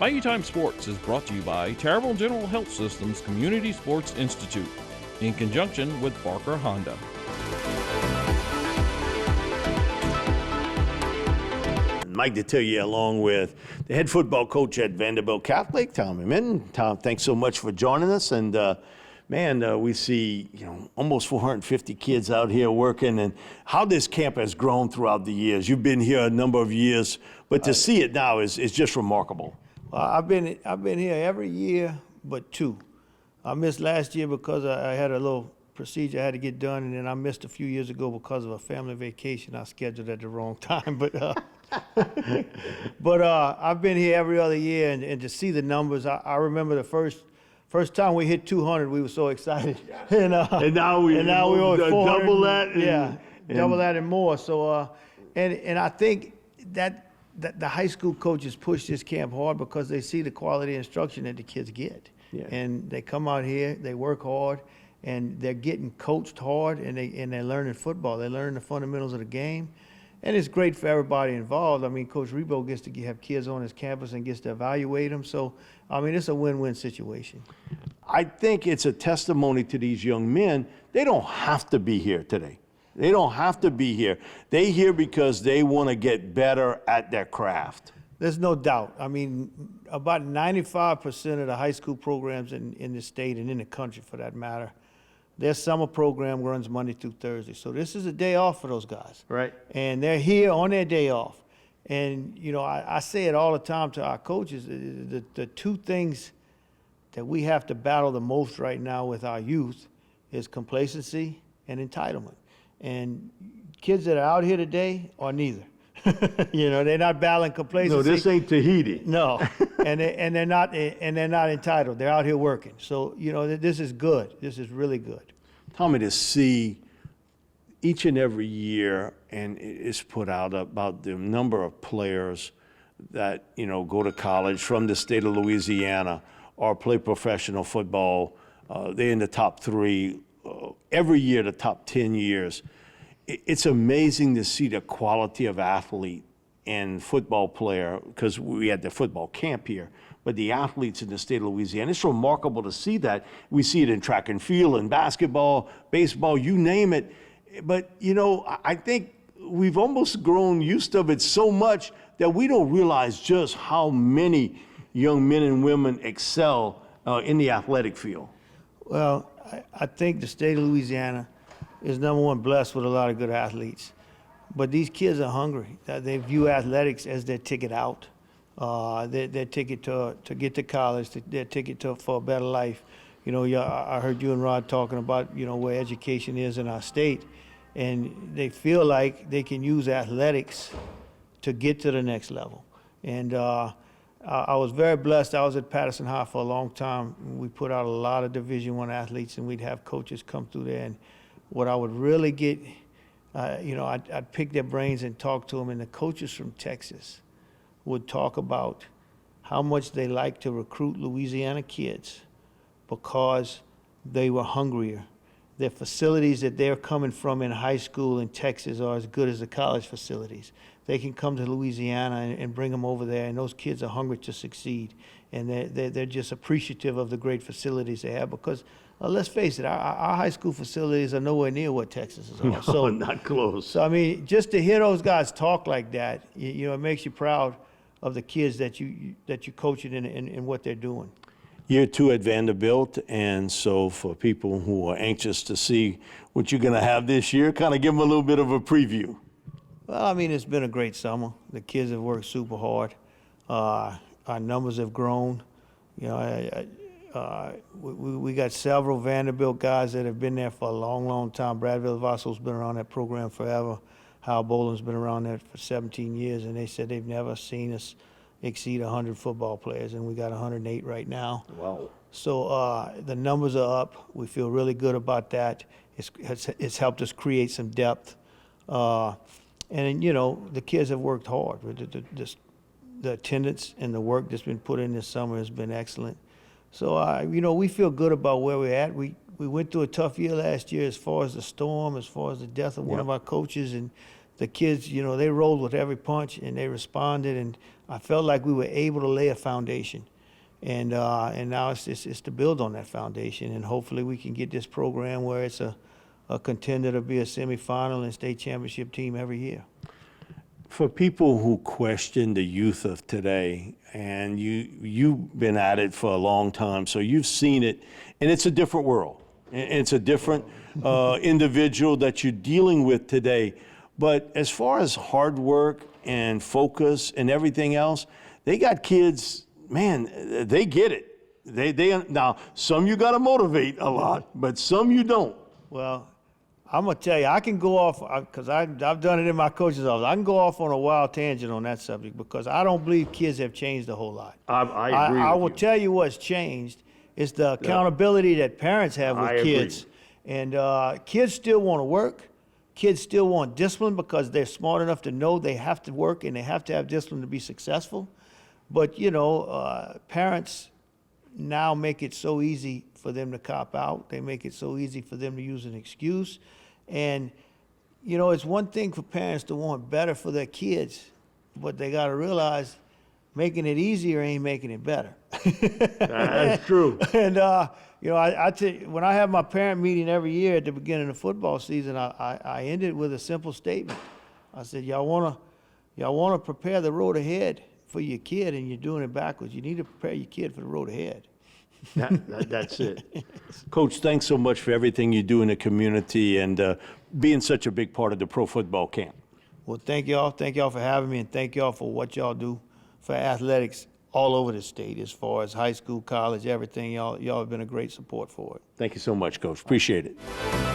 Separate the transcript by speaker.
Speaker 1: Bayou Time Sports is brought to you by Terrible General Health System's Community Sports Institute in conjunction with Barker Honda.
Speaker 2: Mike Detillier, along with the head football coach at Vanderbilt Catholic, Tommy Minton. Tom, thanks so much for joining us. And we see almost 450 kids out here working, and how this camp has grown throughout the years. You've been here a number of years, but to see it now is just remarkable.
Speaker 3: I've been here every year but two. I missed last year because I had a little procedure I had to get done, and then I missed a few years ago because of a family vacation I scheduled at the wrong time. But I've been here every other year, and to see the numbers, I remember the first time we hit 200, we were so excited.
Speaker 2: and now we
Speaker 3: on 400,
Speaker 2: double that.
Speaker 3: Double that and more. So and I think that the high school coaches push this camp hard because they see the quality instruction that the kids get. Yeah. And they come out here, they work hard, and they're getting coached hard, and they're learning football. They're learning the fundamentals of the game. And it's great for everybody involved. I mean, Coach Rebo gets to have kids on his campus and gets to evaluate them. So, I mean, it's a win-win situation.
Speaker 2: I think it's a testimony to these young men. They don't have to be here today. They don't have to be here. They're here because they want to get better at their craft.
Speaker 3: There's no doubt. I mean, about 95% of the high school programs in the state and in the country, for that matter, their summer program runs Monday through Thursday. So this is a day off for those guys.
Speaker 2: Right.
Speaker 3: And they're here on their day off. And, I say it all the time to our coaches, the two things that we have to battle the most right now with our youth is complacency and entitlement. And kids that are out here today are neither. They're not battling complacency.
Speaker 2: No, this ain't Tahiti.
Speaker 3: No, and they're not entitled. They're out here working. So this is good. This is really good.
Speaker 2: Tommy, to see each and every year, and it's put out about the number of players that go to college from the state of Louisiana or play professional football. They're in the top 3 every year, the top 10 years. It's amazing to see the quality of athlete and football player, because we had the football camp here, but the athletes in the state of Louisiana, it's remarkable to see that. We see it in track and field and basketball, baseball, you name it. But, I think we've almost grown used to it so much that we don't realize just how many young men and women excel in the athletic field.
Speaker 3: Well, I think the state of Louisiana is number one blessed with a lot of good athletes. But these kids are hungry. They view athletics as their ticket out, their ticket to get to college, their ticket for a better life. I heard you and Rod talking about, where education is in our state, and they feel like they can use athletics to get to the next level. And I was very blessed. I was at Patterson High for a long time. We put out a lot of Division I athletes, and we'd have coaches come through there. And what I would really get, I'd pick their brains and talk to them, and the coaches from Texas would talk about how much they like to recruit Louisiana kids because they were hungrier. Their facilities that they're coming from in high school in Texas are as good as the college facilities. They can come to Louisiana and bring them over there, and those kids are hungry to succeed. And they're just appreciative of the great facilities they have because, let's face it, our high school facilities are nowhere near what Texas is.
Speaker 2: No, so, not close.
Speaker 3: So, I mean, just to hear those guys talk like that, it makes you proud of the kids that you coaching and what they're doing.
Speaker 2: Year 2 at Vanderbilt, and so for people who are anxious to see what you're going to have this year, kind of give them a little bit of a preview.
Speaker 3: Well, I mean, it's been a great summer. The kids have worked super hard. Our numbers have grown. We got several Vanderbilt guys that have been there for a long, long time. Brad Villavasso's been around that program forever. Hal Boland's been around there for 17 years, and they said they've never seen us exceed 100 football players, and we got 108 right now.
Speaker 2: Wow.
Speaker 3: So the numbers are up. We feel really good about that. It's helped us create some depth. And the kids have worked hard. The attendance and the work that's been put in this summer has been excellent. So, we feel good about where we're at. We went through a tough year last year as far as the storm, as far as the death of one of our coaches, and the kids, they rolled with every punch and they responded. And I felt like we were able to lay a foundation. And now it's to build on that foundation, and hopefully we can get this program where it's a contender to be a semifinal and state championship team every year.
Speaker 2: For people who question the youth of today, and you've been at it for a long time, so you've seen it, and it's a different world. It's a different individual that you're dealing with today. But as far as hard work and focus and everything else, they got kids. Man, they get it. They now, some you got to motivate a lot, but some you don't.
Speaker 3: Well, I'm gonna tell you, I can go off because I've done it in my coach's office. I can go off on a wild tangent on that subject because I don't believe kids have changed a whole lot.
Speaker 2: I agree.
Speaker 3: I will tell you what's changed is the accountability that parents have with kids, and kids still want to work. Kids still want discipline because they're smart enough to know they have to work and they have to have discipline to be successful. But, parents now make it so easy for them to cop out. They make it so easy for them to use an excuse. And, it's one thing for parents to want better for their kids, but they got to realize making it easier ain't making it better.
Speaker 2: That's true.
Speaker 3: And, I tell you, when I have my parent meeting every year at the beginning of football season, I end it with a simple statement. I said, y'all want to prepare the road ahead for your kid, and you're doing it backwards. You need to prepare your kid for the road ahead.
Speaker 2: That's it. Coach, thanks so much for everything you do in the community and being such a big part of the pro football camp.
Speaker 3: Well, thank y'all. Thank y'all for having me, and thank y'all for what y'all do for athletics all over the state, as far as high school, college, everything. Y'all have been a great support for it.
Speaker 2: Thank you so much, Coach. Appreciate it.